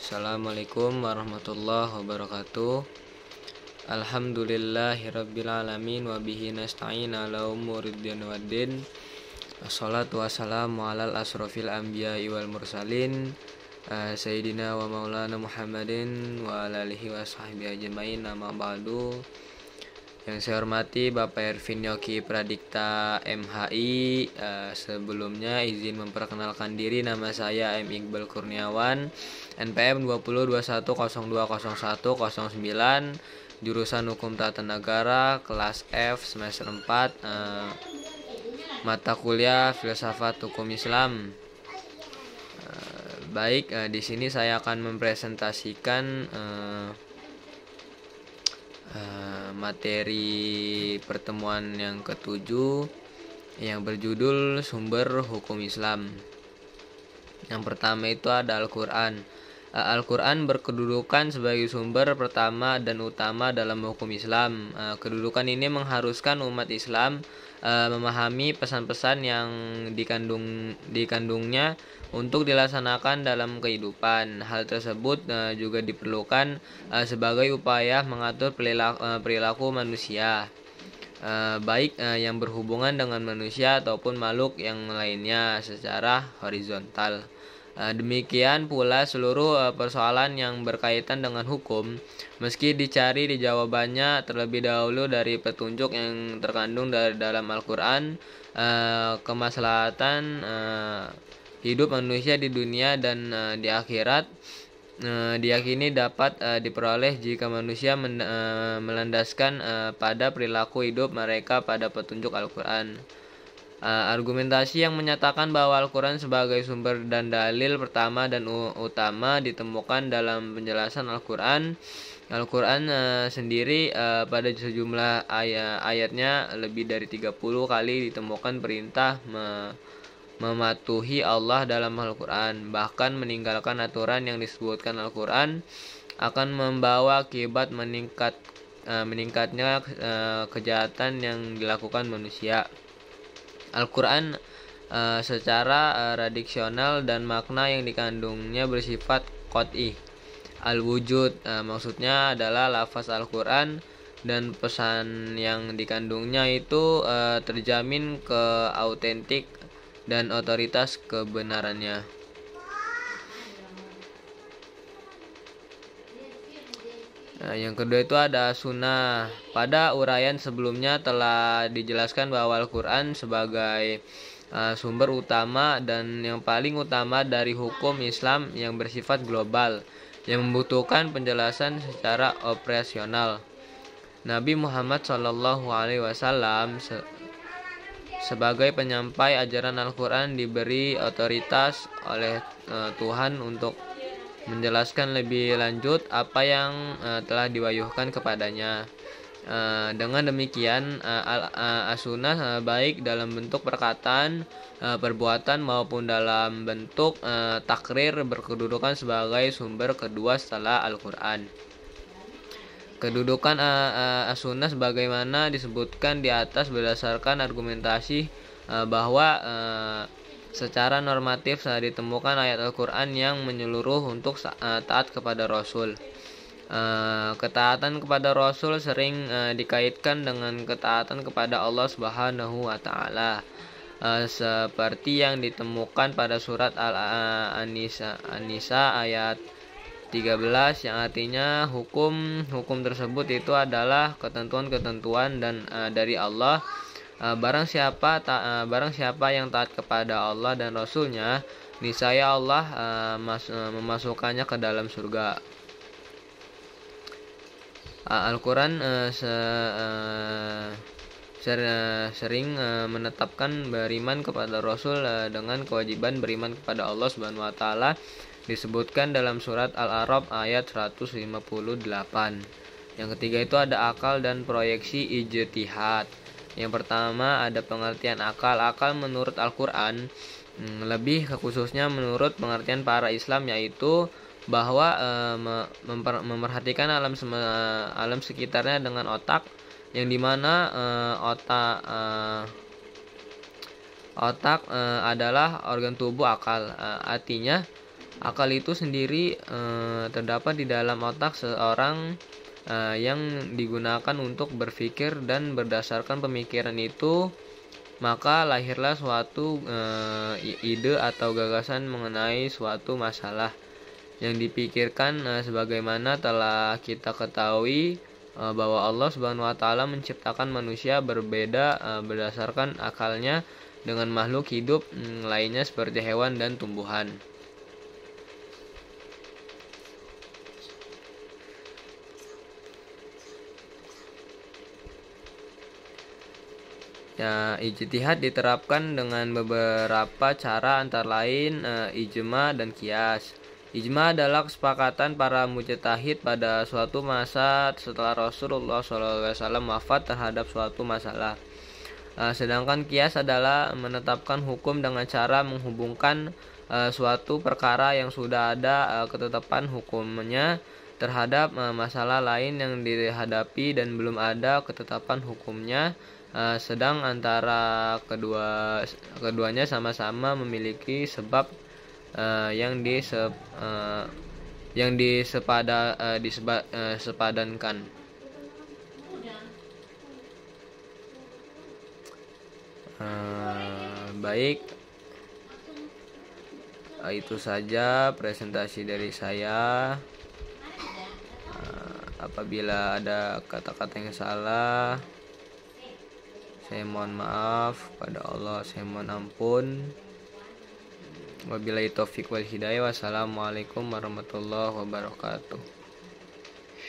Assalamualaikum warahmatullahi wabarakatuh. Alhamdulillahirabbil alamin wa bihi nasta'in ala umuriddin waddin. Wassalatu wassalamu alal asrofil anbiya'i wal mursalin Sayyidina wa maulana Muhammadin wa ala alihi wa sahbihi ajmain, amma ba'du. Yang saya hormati Bapak Ervin Yoki Pradikta MHI. Sebelumnya izin memperkenalkan diri, nama saya M. Iqbal Kurniawan, NPM 2021020109, jurusan Hukum Tata Negara, kelas F, semester 4, mata kuliah Filsafat Hukum Islam. Baik, di sini saya akan mempresentasikan materi pertemuan yang ke-7 yang berjudul Sumber Hukum Islam. Yang pertama itu ada Al-Quran. Al-Quran berkedudukan sebagai sumber pertama dan utama dalam hukum Islam. Kedudukan ini mengharuskan umat Islam memahami pesan-pesan yang dikandungnya untuk dilaksanakan dalam kehidupan. Hal tersebut juga diperlukan sebagai upaya mengatur perilaku manusia, baik yang berhubungan dengan manusia ataupun makhluk yang lainnya secara horizontal. Demikian pula seluruh persoalan yang berkaitan dengan hukum, meski dicari di jawabannya terlebih dahulu dari petunjuk yang terkandung dalam Al-Quran, kemaslahatan hidup manusia di dunia dan di akhirat diyakini dapat diperoleh jika manusia melandaskan pada perilaku hidup mereka pada petunjuk Al-Quran. Argumentasi yang menyatakan bahwa Al-Quran sebagai sumber dan dalil pertama dan utama ditemukan dalam penjelasan Al-Quran. Al-Quran sendiri pada sejumlah ayatnya lebih dari 30 kali ditemukan perintah mematuhi Allah dalam Al-Quran. Bahkan meninggalkan aturan yang disebutkan Al-Quran akan membawa akibat meningkatnya kejahatan yang dilakukan manusia. Al-Quran secara redaksional dan makna yang dikandungnya bersifat qat'i al-wujud, maksudnya adalah lafaz Al-Quran dan pesan yang dikandungnya itu terjamin autentik dan otoritas kebenarannya. Yang kedua itu ada sunnah. Pada uraian sebelumnya telah dijelaskan bahwa Al-Quran sebagai sumber utama dan yang paling utama dari hukum Islam yang bersifat global, yang membutuhkan penjelasan secara operasional. Nabi Muhammad SAW sebagai penyampai ajaran Al-Quran diberi otoritas oleh Tuhan untuk menjelaskan lebih lanjut apa yang telah diwahyukan kepadanya. Dengan demikian, as-sunnah baik dalam bentuk perkataan, perbuatan maupun dalam bentuk takrir berkedudukan sebagai sumber kedua setelah Al-Quran. Kedudukan as-sunnah sebagaimana disebutkan di atas berdasarkan argumentasi bahwa secara normatif ditemukan ayat Al-Quran yang menyeluruh untuk taat kepada Rasul. Ketaatan kepada Rasul sering dikaitkan dengan ketaatan kepada Allah Subhanahu wa Ta'ala, seperti yang ditemukan pada surat An-Nisa ayat 13, yang artinya hukum tersebut itu adalah ketentuan-ketentuan dan dari Allah. Barang siapa yang taat kepada Allah dan Rasulnya, niscaya Allah memasukkannya ke dalam surga. Al-Quran sering menetapkan beriman kepada Rasul dengan kewajiban beriman kepada Allah Subhanahu wa Ta'ala, disebutkan dalam surat Al-A'raf ayat 158. Yang ketiga itu ada akal dan proyeksi ijtihad. Yang pertama ada pengertian akal. Akal menurut Al-Quran, lebih khususnya menurut pengertian para Islam, yaitu bahwa memperhatikan alam sekitarnya dengan otak, yang dimana otak adalah organ tubuh akal. Artinya Akal itu sendiri terdapat di dalam otak seseorang yang digunakan untuk berpikir, dan berdasarkan pemikiran itu maka lahirlah suatu ide atau gagasan mengenai suatu masalah yang dipikirkan. Sebagaimana telah kita ketahui bahwa Allah Subhanahu wa taala menciptakan manusia berbeda berdasarkan akalnya dengan makhluk hidup lainnya seperti hewan dan tumbuhan. Ya, ijtihad diterapkan dengan beberapa cara, antara lain ijma dan qiyas. Ijma adalah kesepakatan para mujtahid pada suatu masa setelah Rasulullah SAW wafat terhadap suatu masalah. Sedangkan qiyas adalah menetapkan hukum dengan cara menghubungkan suatu perkara yang sudah ada ketetapan hukumnya terhadap masalah lain yang dihadapi dan belum ada ketetapan hukumnya, sedang antara keduanya sama-sama memiliki sebab yang disepadankan. Baik, itu saja presentasi dari saya. Apabila ada kata-kata yang salah, saya mohon maaf. Pada Allah saya mohon ampun. Wabillahi taufiq wal hidayah. Wassalamualaikum warahmatullahi wabarakatuh.